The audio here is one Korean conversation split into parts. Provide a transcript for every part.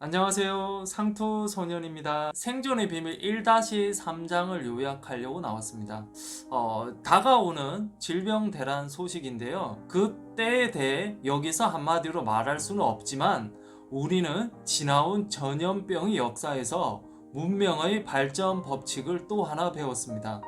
안녕하세요. 상투소년입니다. 생존의 비밀 1-3장을 요약하려고 나왔습니다. 다가오는 질병 대란 소식인데요. 그 때에 대해 여기서 한마디로 말할 수는 없지만 우리는 지나온 전염병의 역사에서 문명의 발전 법칙을 또 하나 배웠습니다.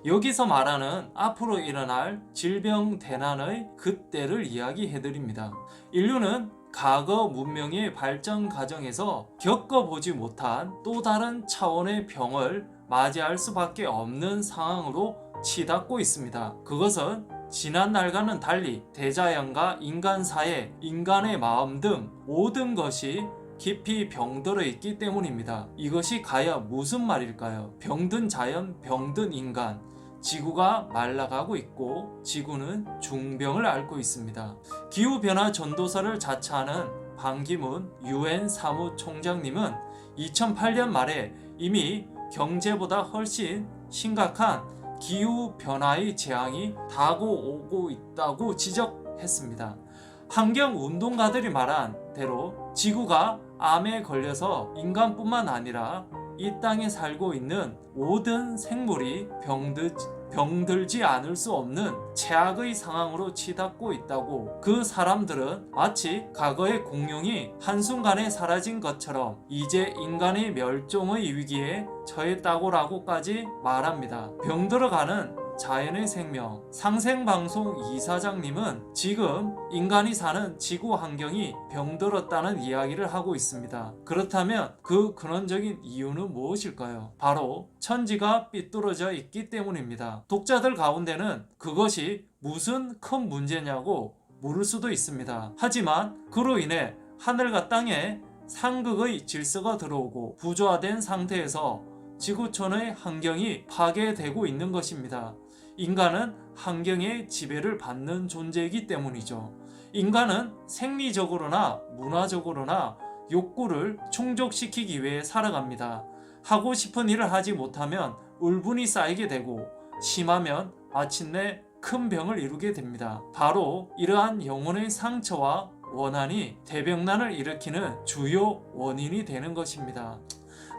여기서 말하는 앞으로 일어날 질병 대난의 그때를 이야기해드립니다. 인류는 과거 문명의 발전 과정에서 겪어보지 못한 또 다른 차원의 병을 맞이할 수밖에 없는 상황으로 치닫고 있습니다. 그것은 지난 날과는 달리 대자연과 인간 사회, 인간의 마음 등 모든 것이 깊이 병들어 있기 때문입니다. 이것이 과연 무슨 말일까요? 병든 자연, 병든 인간. 지구가 말라가고 있고 지구는 중병을 앓고 있습니다. 기후변화 전도사를 자처하는 반기문 UN 사무총장님은 2008년 말에 이미 경제보다 훨씬 심각한 기후변화의 재앙이 다가오고 있다고 지적했습니다. 환경운동가들이 말한 대로 지구가 암에 걸려서 인간뿐만 아니라 이 땅에 살고 있는 모든 생물이 병들지 않을 수 없는 최악의 상황으로 치닫고 있다고, 그 사람들은 마치 과거의 공룡이 한순간에 사라진 것처럼 이제 인간의 멸종의 위기에 처했다고라고까지 말합니다. 병들어가는 자연의 생명. 상생방송 이사장님은 지금 인간이 사는 지구 환경이 병들었다는 이야기를 하고 있습니다. 그렇다면 그 근원적인 이유는 무엇일까요? 바로 천지가 삐뚤어져 있기 때문입니다. 독자들 가운데는 그것이 무슨 큰 문제냐고 물을 수도 있습니다. 하지만 그로 인해 하늘과 땅에 상극의 질서가 들어오고 부조화된 상태에서 지구촌의 환경이 파괴되고 있는 것입니다. 인간은 환경의 지배를 받는 존재이기 때문이죠. 인간은 생리적으로나 문화적으로나 욕구를 충족시키기 위해 살아갑니다. 하고 싶은 일을 하지 못하면 울분이 쌓이게 되고 심하면 마침내 큰 병을 이루게 됩니다. 바로 이러한 영혼의 상처와 원한이 대병난을 일으키는 주요 원인이 되는 것입니다.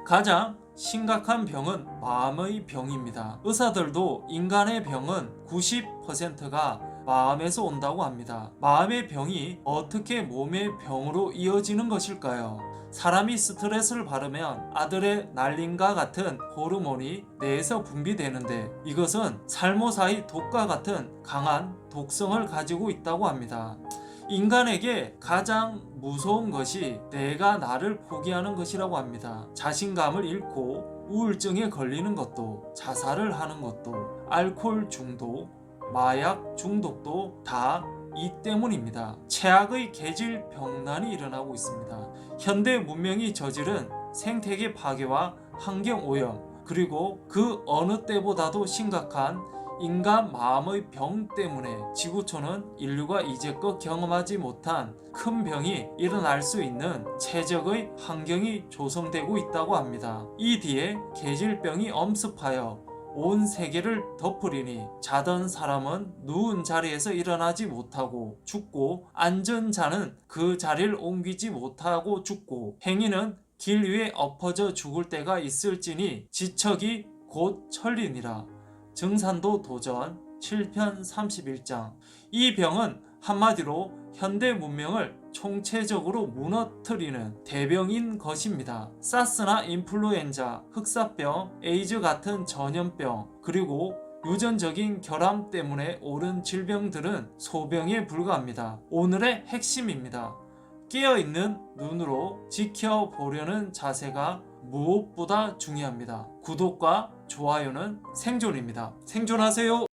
가장 심각한 병은 마음의 병입니다. 의사들도 인간의 병은 90%가 마음에서 온다고 합니다. 마음의 병이 어떻게 몸의 병으로 이어지는 것일까요? 사람이 스트레스를 받으면 아드레날린과 같은 호르몬이 뇌에서 분비되는데 이것은 살모사의 독과 같은 강한 독성을 가지고 있다고 합니다. 인간에게 가장 무서운 것이 내가 나를 포기하는 것이라고 합니다. 자신감을 잃고 우울증에 걸리는 것도, 자살을 하는 것도, 알코올 중독, 마약 중독도 다 이 때문입니다. 최악의 계질 병난이 일어나고 있습니다. 현대 문명이 저지른 생태계 파괴와 환경 오염, 그리고 그 어느 때보다도 심각한 인간 마음의 병 때문에 지구촌은 인류가 이제껏 경험하지 못한 큰 병이 일어날 수 있는 최적의 환경이 조성되고 있다고 합니다. 이 뒤에 계질병이 엄습하여 온 세계를 덮으리니 자던 사람은 누운 자리에서 일어나지 못하고 죽고, 앉은 자는 그 자리를 옮기지 못하고 죽고, 행인은 길 위에 엎어져 죽을 때가 있을지니 지척이 곧 천리니라. 증산도 도전 7편 31장. 이 병은 한마디로 현대 문명을 총체적으로 무너뜨리는 대병인 것입니다. 사스나 인플루엔자, 흑사병, 에이즈 같은 전염병, 그리고 유전적인 결함 때문에 오른 질병들은 소병에 불과합니다. 오늘의 핵심입니다. 깨어있는 눈으로 지켜보려는 자세가 무엇보다 중요합니다. 구독과 좋아요는 생존입니다. 생존하세요.